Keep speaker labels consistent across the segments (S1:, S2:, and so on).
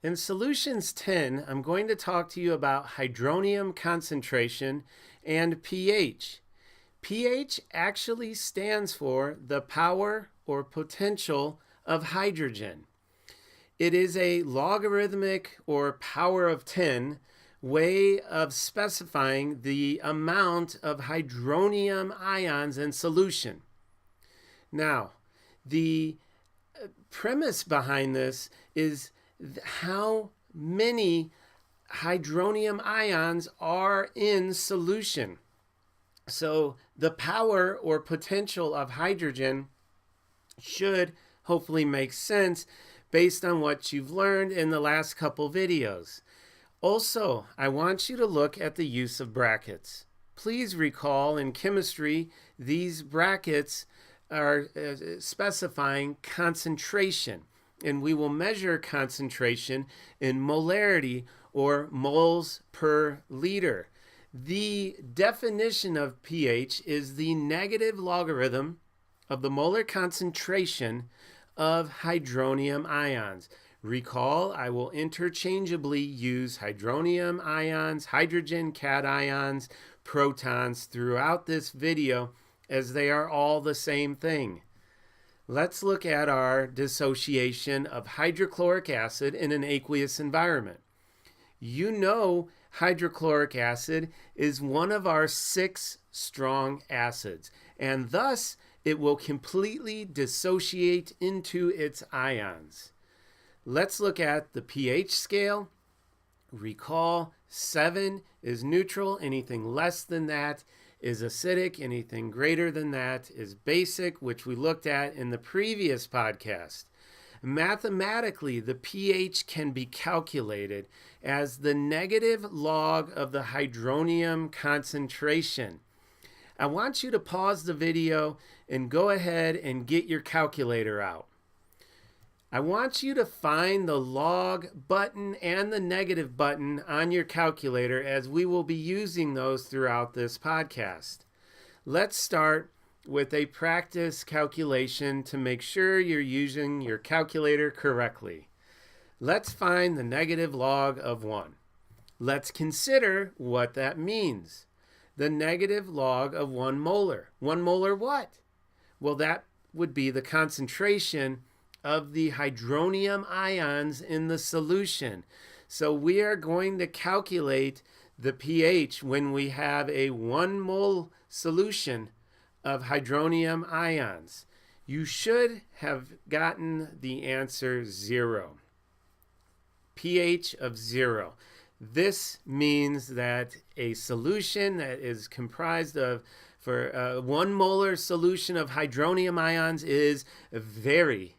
S1: In Solutions 10, I'm going to talk to you about hydronium concentration and pH. pH actually stands for the power or potential of hydrogen. It is a logarithmic or power of 10 way of specifying the amount of hydronium ions in solution. Now, the premise behind this is how many hydronium ions are in solution. So the power or potential of hydrogen should hopefully make sense based on what you've learned in the last couple videos. Also, I want you to look at the use of brackets. Please recall in chemistry, these brackets are specifying concentration, and we will measure concentration in molarity or moles per liter. The definition of pH is the negative logarithm of the molar concentration of hydronium ions. Recall, I will interchangeably use hydronium ions, hydrogen cations, protons throughout this video as they are all the same thing. Let's look at our dissociation of hydrochloric acid in an aqueous environment. You know hydrochloric acid is one of our 6 strong acids, and thus it will completely dissociate into its ions. Let's look at the pH scale. Recall, 7 is neutral. Anything less than that is acidic. Anything greater than that is basic, which we looked at in the previous podcast. Mathematically, the pH can be calculated as the negative log of the hydronium concentration. I want you to pause the video and go ahead and get your calculator out. I want you to find the log button and the negative button on your calculator, as we will be using those throughout this podcast. Let's start with a practice calculation to make sure you're using your calculator correctly. Let's find the negative log of 1. Let's consider what that means. The negative log of 1 molar. 1 molar what? Well, that would be the concentration of the hydronium ions in the solution. So we are going to calculate the pH when we have a 1 mole solution of hydronium ions. You should have gotten the answer 0. pH of 0. This means that a solution that is comprised of, for a 1 molar solution of hydronium ions, is very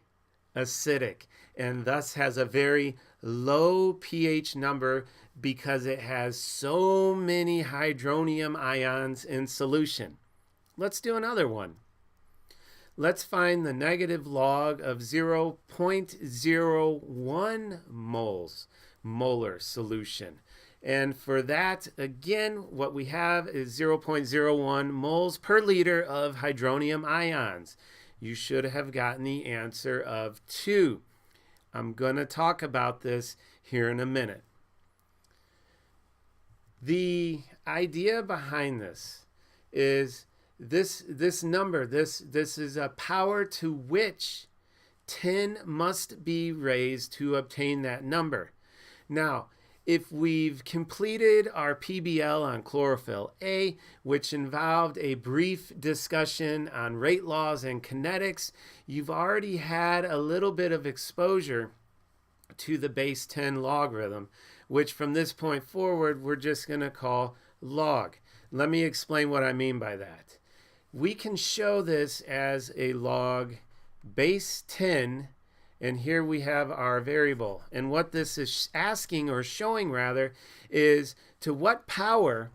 S1: acidic and thus has a very low pH number because it has so many hydronium ions in solution. Let's do another one. Let's find the negative log of 0.01 molar solution. And for that, again, what we have is 0.01 moles per liter of hydronium ions. You should have gotten the answer of 2. I'm going to talk about this here in a minute. The idea behind this is this number, this is a power to which 10 must be raised to obtain that number. Now, if we've completed our PBL on chlorophyll A, which involved a brief discussion on rate laws and kinetics, you've already had a little bit of exposure to the base 10 logarithm, which from this point forward, we're just going to call log. Let me explain what I mean by that. We can show this as a log base 10, and here we have our variable. And what this is asking, or showing rather, is to what power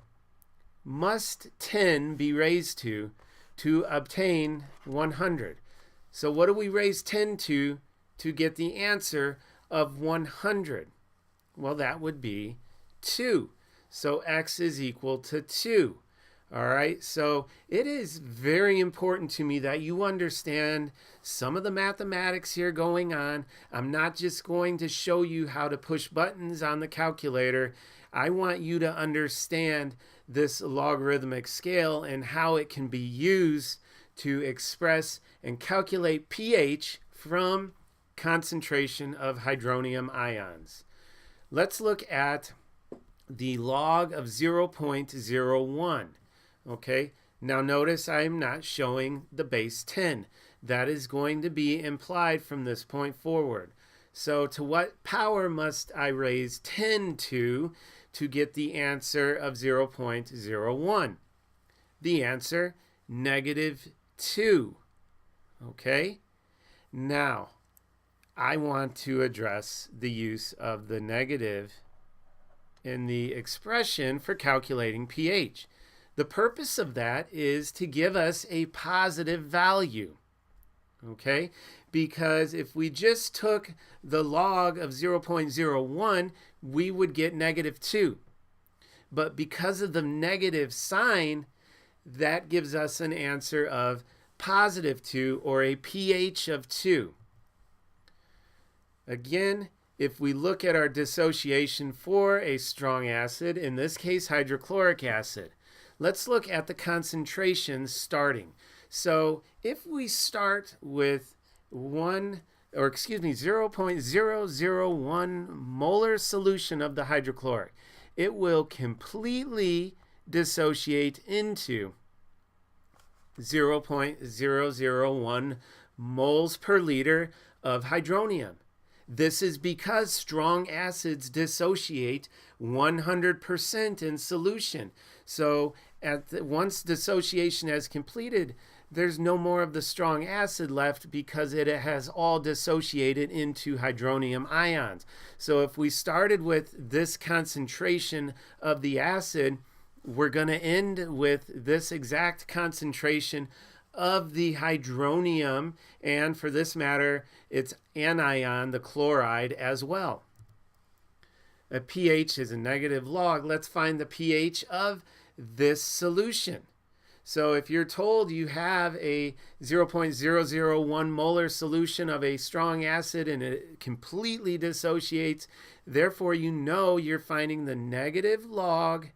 S1: must 10 be raised to obtain 100? So what do we raise 10 to get the answer of 100? Well, that would be 2. So x is equal to 2. All right, so it is very important to me that you understand some of the mathematics here going on. I'm not just going to show you how to push buttons on the calculator. I want you to understand this logarithmic scale and how it can be used to express and calculate pH from concentration of hydronium ions. Let's look at the log of 0.01. Okay, now notice I'm not showing the base 10. That is going to be implied from this point forward. So to what power must I raise 10 to get the answer of 0.01? The answer, -2. Okay, now I want to address the use of the negative in the expression for calculating pH. The purpose of that is to give us a positive value, okay? Because if we just took the log of 0.01, we would get -2. But because of the negative sign, that gives us an answer of +2, or a pH of 2. Again, if we look at our dissociation for a strong acid, in this case hydrochloric acid, let's look at the concentrations starting. So if we start with 0.001 molar solution of the hydrochloric, it will completely dissociate into 0.001 moles per liter of hydronium. This is because strong acids dissociate 100% in solution. So once dissociation has completed, there's no more of the strong acid left because it has all dissociated into hydronium ions. So if we started with this concentration of the acid, we're going to end with this exact concentration of the hydronium, and for this matter, its anion, the chloride, as well. A pH is a negative log. Let's find the pH of this solution. So if you're told you have a 0.001 molar solution of a strong acid and it completely dissociates, therefore you know you're finding the negative log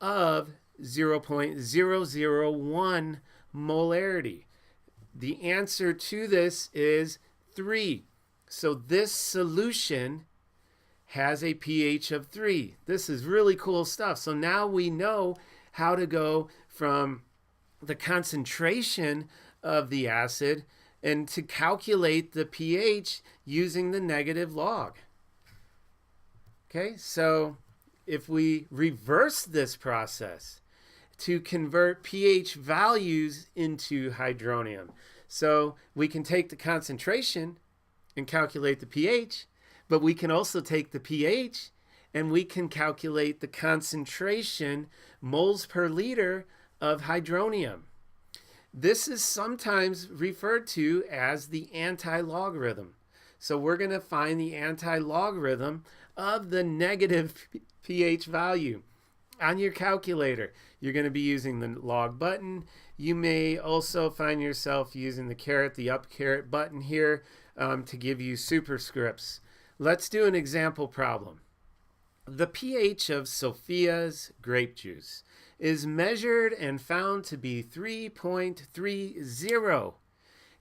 S1: of 0.001 molarity. The answer to this is 3. So this solution has a pH of 3. This is really cool stuff. So now we know how to go from the concentration of the acid and to calculate the pH using the negative log. Okay, so if we reverse this process to convert pH values into hydronium, so we can take the concentration and calculate the pH, but we can also take the pH and we can calculate the concentration moles per liter of hydronium. This is sometimes referred to as the anti-logarithm. So we're going to find the anti-logarithm of the negative pH value. On your calculator, you're going to be using the log button. You may also find yourself using the caret, the up caret button here to give you superscripts. Let's do an example problem. The pH of Sophia's grape juice is measured and found to be 3.30.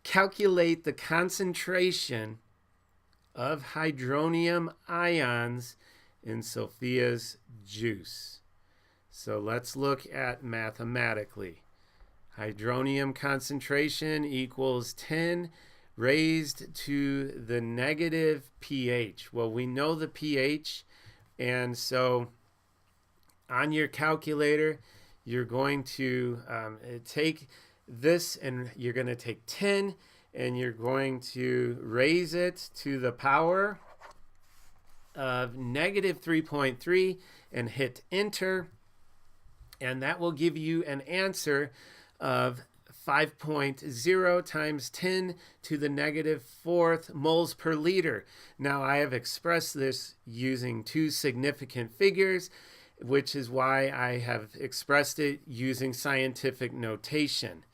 S1: Calculate the concentration of hydronium ions in Sophia's juice. So let's look at mathematically. Hydronium concentration equals 10 raised to the negative pH. Well, we know the pH, and so on your calculator, you're going to take this and you're going to take 10 and you're going to raise it to the power of negative 3.3 and hit enter. And that will give you an answer of 5.0 times 10 to the negative 4th moles per liter. Now I have expressed this using two significant figures. which is why I have expressed it using scientific notation.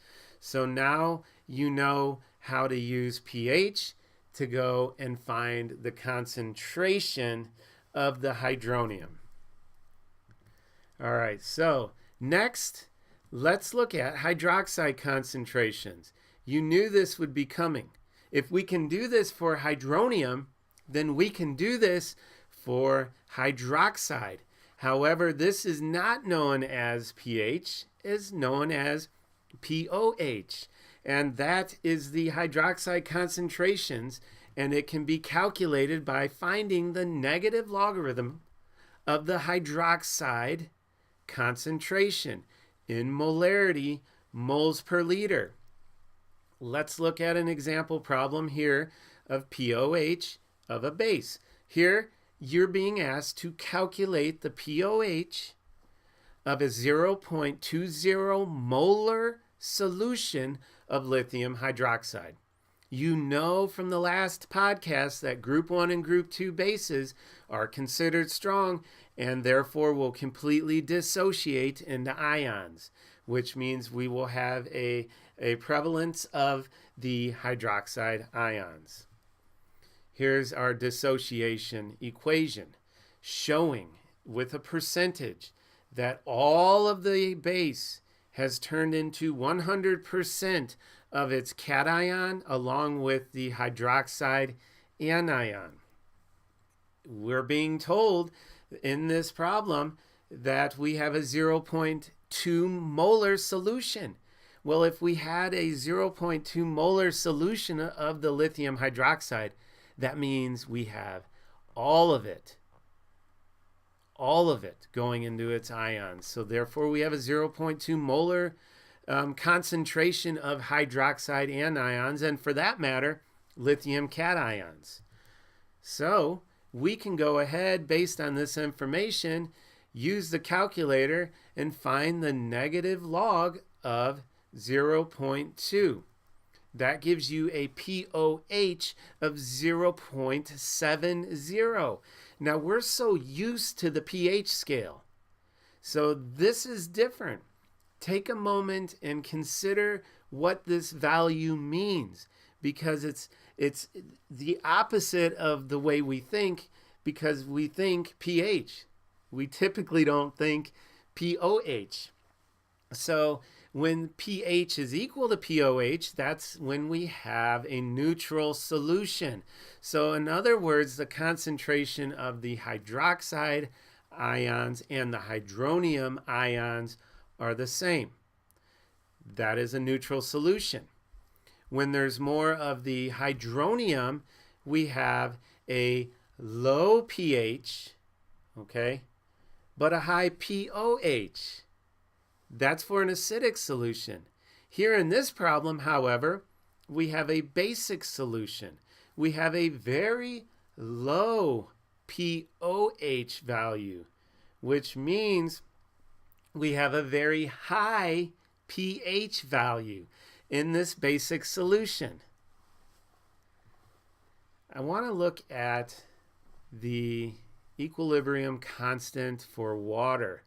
S1: So now you know how to use pH to go and find the concentration of the hydronium. All right, so next, let's look at hydroxide concentrations. You knew this would be coming. If we can do this for hydronium, then we can do this for hydroxide. However, this is not known as pH, it's known as pOH. And that is the hydroxide concentrations, and it can be calculated by finding the negative logarithm of the hydroxide concentration in molarity, moles per liter. Let's look at an example problem here of pOH of a base. Here, you're being asked to calculate the pOH of a 0.20 molar solution of lithium hydroxide. You know from the last podcast that group 1 and group 2 bases are considered strong and therefore will completely dissociate into ions, which means we will have a prevalence of the hydroxide ions. Here's our dissociation equation showing with a percentage that all of the base has turned into 100% of its cation along with the hydroxide anion. We're being told in this problem that we have a 0.2 molar solution. Well, if we had a 0.2 molar solution of the lithium hydroxide, that means we have all of it going into its ions. So therefore we have a 0.2 molar concentration of hydroxide anions, and for that matter, lithium cations. So we can go ahead, based on this information, use the calculator and find the negative log of 0.2. That gives you a pOH of 0.70. Now, we're so used to the pH scale. So this is different. Take a moment and consider what this value means, because it's the opposite of the way we think, because we think pH. We typically don't think pOH. So when pH is equal to pOH, that's when we have a neutral solution. So in other words, the concentration of the hydroxide ions and the hydronium ions are the same. That is a neutral solution. When there's more of the hydronium, we have a low pH, okay, but a high pOH. That's for an acidic solution. Here in this problem, however, we have a basic solution. We have a very low pOH value, which means we have a very high pH value in this basic solution. I want to look at the equilibrium constant for water.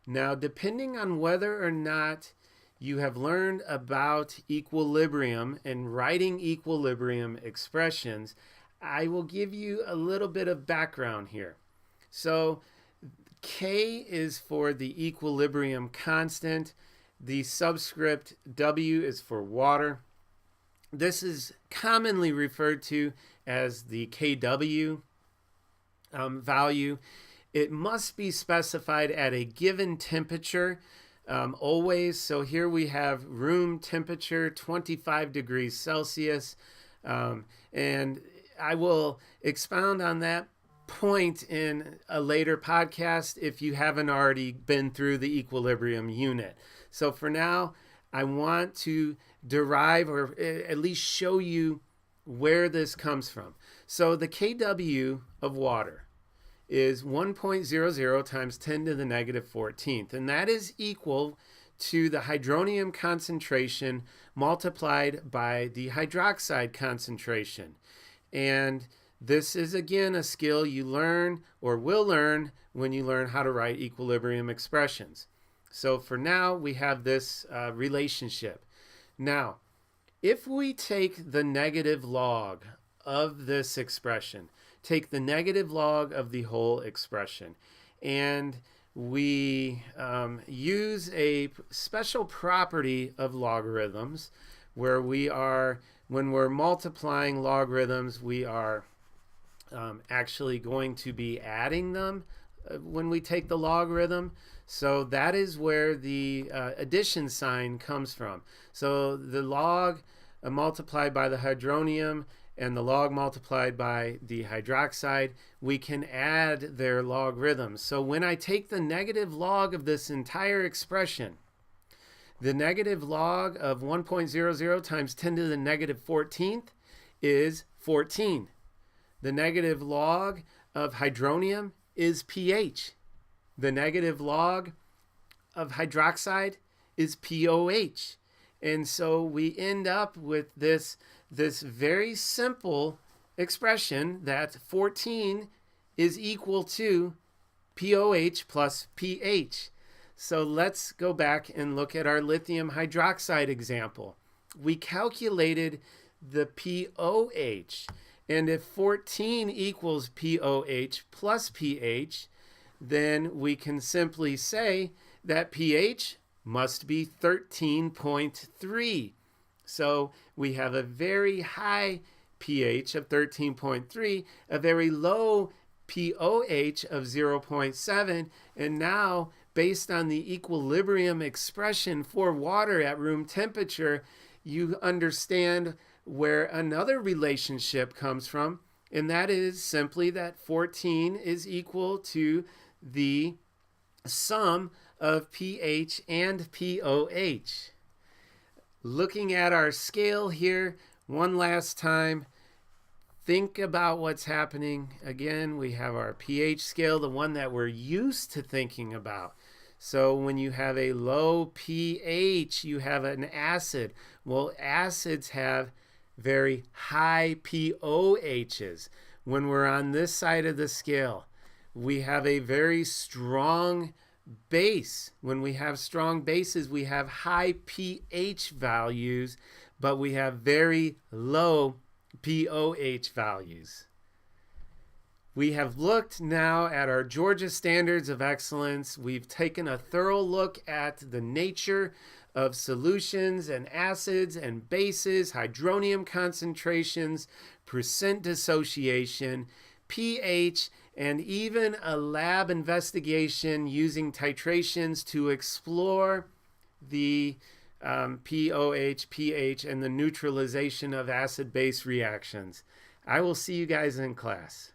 S1: Now, depending on whether or not you have learned about equilibrium and writing equilibrium expressions, I will give you a little bit of background here. So, K is for the equilibrium constant. The subscript W is for water. This is commonly referred to as the KW value. It must be specified at a given temperature always. So here we have room temperature, 25 degrees Celsius. And I will expound on that point in a later podcast if you haven't already been through the equilibrium unit. So for now, I want to derive or at least show you where this comes from. So the KW of water is 1.00 times 10 to the negative 14th, and that is equal to the hydronium concentration multiplied by the hydroxide concentration. And This is again a skill you learn or will learn when you learn how to write equilibrium expressions. So for now, we have this relationship. Now, if we take the negative log of this expression, take the negative log of the whole expression, and we use a special property of logarithms where when we're multiplying logarithms, we are actually going to be adding them when we take the logarithm. So that is where the addition sign comes from. So the log multiplied by the hydronium and the log multiplied by the hydroxide, we can add their logarithms. So when I take the negative log of this entire expression, the negative log of 1.00 times 10 to the negative 14th is 14. The negative log of hydronium is pH. The negative log of hydroxide is POH. And so we end up with this very simple expression that 14 is equal to POH plus pH. So let's go back and look at our lithium hydroxide example. We calculated the POH. And if 14 equals POH plus pH, then we can simply say that pH must be 13.3. So we have a very high pH of 13.3, a very low POH of 0.7, and now based on the equilibrium expression for water at room temperature, you understand where another relationship comes from, and that is simply that 14 is equal to the sum of pH and POH. Looking at our scale here one last time, think about what's happening. Again, we have our pH scale, the one that we're used to thinking about. So when you have a low pH, you have an acid. Well, acids have very high POHs. When we're on this side of the scale, we have a very strong base. When we have strong bases, we have high pH values, but we have very low POH values. We have looked now at our Georgia Standards of Excellence. We've taken a thorough look at the nature of solutions and acids and bases, hydronium concentrations, percent dissociation, pH, and even a lab investigation using titrations to explore the POH, pH, and the neutralization of acid-base reactions. I will see you guys in class.